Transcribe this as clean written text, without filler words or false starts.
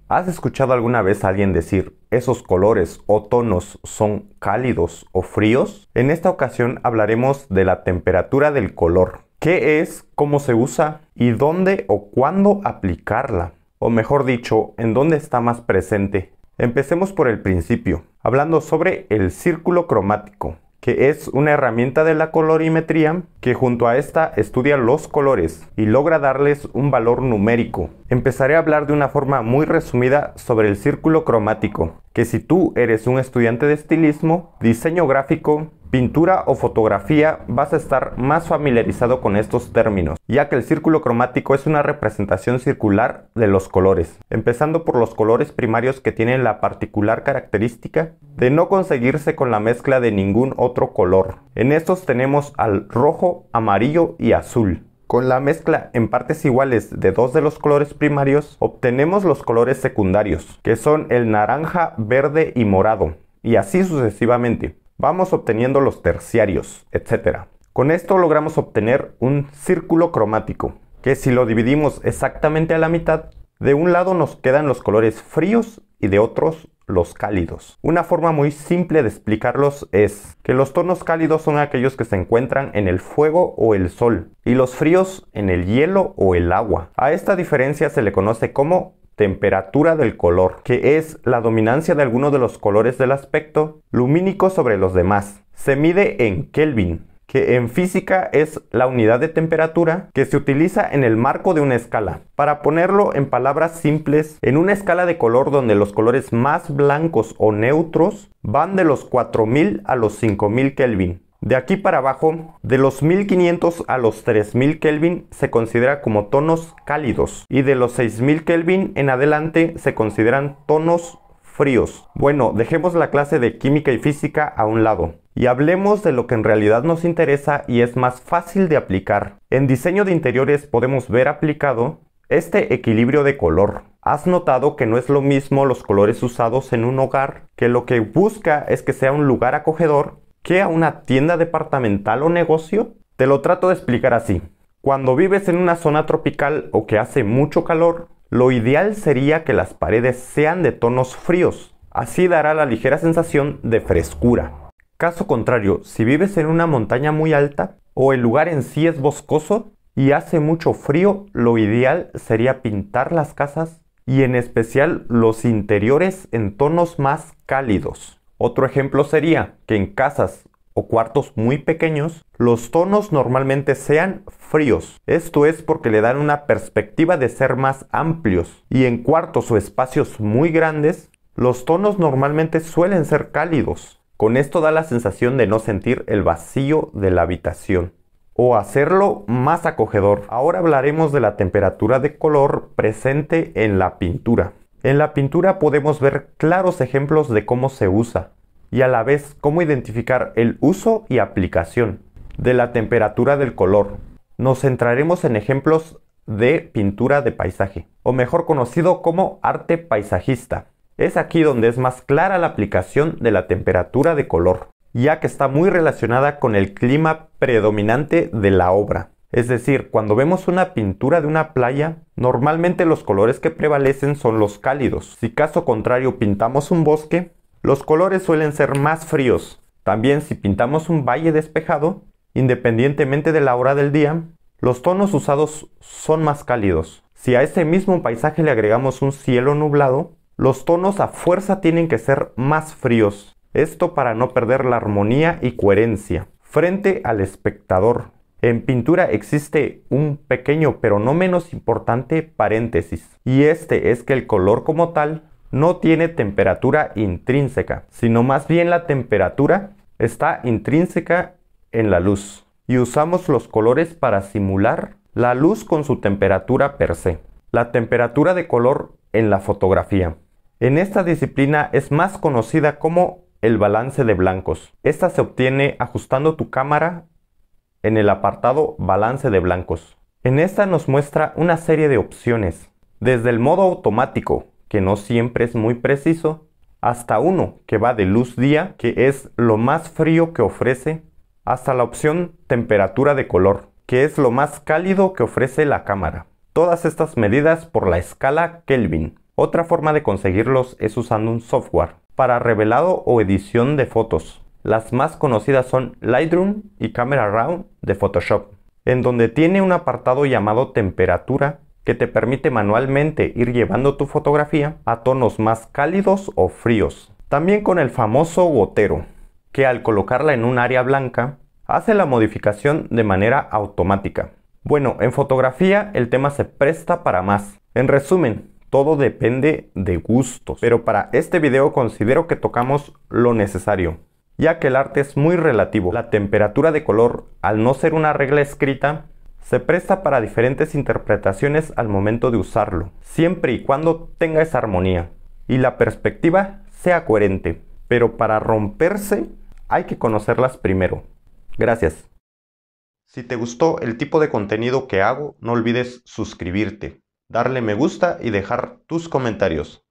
¿Has escuchado alguna vez a alguien decir esos colores o tonos son cálidos o fríos? En esta ocasión hablaremos de la temperatura del color. ¿Qué es, cómo se usa y dónde o cuándo aplicarla? O mejor dicho, ¿en dónde está más presente? Empecemos por el principio, hablando sobre el círculo cromático, que es una herramienta de la colorimetría que junto a esta estudia los colores y logra darles un valor numérico. Empezaré a hablar de una forma muy resumida sobre el círculo cromático, que si tú eres un estudiante de estilismo, diseño gráfico, pintura o fotografía, vas a estar más familiarizado con estos términos, ya que el círculo cromático es una representación circular de los colores, empezando por los colores primarios que tienen la particular característica de no conseguirse con la mezcla de ningún otro color. En estos tenemos al rojo, amarillo y azul. Con la mezcla en partes iguales de dos de los colores primarios, obtenemos los colores secundarios, que son el naranja, verde y morado, y así sucesivamente. Vamos obteniendo los terciarios, etc. Con esto logramos obtener un círculo cromático, que si lo dividimos exactamente a la mitad, de un lado nos quedan los colores fríos y de otros los cálidos. Una forma muy simple de explicarlos es que los tonos cálidos son aquellos que se encuentran en el fuego o el sol, y los fríos en el hielo o el agua. A esta diferencia se le conoce como temperatura del color, que es la dominancia de alguno de los colores del aspecto lumínico sobre los demás. Se mide en Kelvin, que en física es la unidad de temperatura que se utiliza en el marco de una escala. Para ponerlo en palabras simples, en una escala de color donde los colores más blancos o neutros van de los 4000 a los 5000 Kelvin. De aquí para abajo, de los 1500 a los 3000 Kelvin se considera como tonos cálidos y de los 6000 Kelvin en adelante se consideran tonos fríos. Bueno, dejemos la clase de química y física a un lado y hablemos de lo que en realidad nos interesa y es más fácil de aplicar. En diseño de interiores podemos ver aplicado este equilibrio de color. ¿Has notado que no es lo mismo los colores usados en un hogar, que lo que busca es que sea un lugar acogedor, que a una tienda departamental o negocio? Te lo trato de explicar así. Cuando vives en una zona tropical o que hace mucho calor, lo ideal sería que las paredes sean de tonos fríos. Así dará la ligera sensación de frescura. Caso contrario, si vives en una montaña muy alta o el lugar en sí es boscoso y hace mucho frío, lo ideal sería pintar las casas y en especial los interiores en tonos más cálidos. Otro ejemplo sería que en casas o cuartos muy pequeños, los tonos normalmente sean fríos. Esto es porque le dan una perspectiva de ser más amplios. Y en cuartos o espacios muy grandes, los tonos normalmente suelen ser cálidos. Con esto da la sensación de no sentir el vacío de la habitación, o hacerlo más acogedor. Ahora hablaremos de la temperatura de color presente en la pintura. En la pintura podemos ver claros ejemplos de cómo se usa y a la vez cómo identificar el uso y aplicación de la temperatura del color. Nos centraremos en ejemplos de pintura de paisaje, o mejor conocido como arte paisajista. Es aquí donde es más clara la aplicación de la temperatura de color, ya que está muy relacionada con el clima predominante de la obra. Es decir, cuando vemos una pintura de una playa, normalmente los colores que prevalecen son los cálidos. Si caso contrario pintamos un bosque, los colores suelen ser más fríos. También si pintamos un valle despejado, independientemente de la hora del día, los tonos usados son más cálidos. Si a ese mismo paisaje le agregamos un cielo nublado, los tonos a fuerza tienen que ser más fríos. Esto para no perder la armonía y coherencia frente al espectador. En pintura existe un pequeño pero no menos importante paréntesis, y este es que el color como tal no tiene temperatura intrínseca, sino más bien la temperatura está intrínseca en la luz, y usamos los colores para simular la luz con su temperatura per se. La temperatura de color en la fotografía. En esta disciplina es más conocida como el balance de blancos. Esta se obtiene ajustando tu cámara en el apartado balance de blancos. En esta nos muestra una serie de opciones, desde el modo automático, que no siempre es muy preciso, hasta uno que va de luz día, que es lo más frío que ofrece, hasta la opción temperatura de color, que es lo más cálido que ofrece la cámara. Todas estas medidas por la escala Kelvin. Otra forma de conseguirlos es usando un software para revelado o edición de fotos. Las más conocidas son Lightroom y Camera Raw de Photoshop, en donde tiene un apartado llamado temperatura que te permite manualmente ir llevando tu fotografía a tonos más cálidos o fríos. También con el famoso gotero, que al colocarla en un área blanca, hace la modificación de manera automática. Bueno, en fotografía el tema se presta para más. En resumen, todo depende de gustos, pero para este video considero que tocamos lo necesario, ya que el arte es muy relativo. La temperatura de color, al no ser una regla escrita, se presta para diferentes interpretaciones al momento de usarlo, siempre y cuando tenga esa armonía y la perspectiva sea coherente. Pero para romperse, hay que conocerlas primero. Gracias. Si te gustó el tipo de contenido que hago, no olvides suscribirte, darle me gusta y dejar tus comentarios.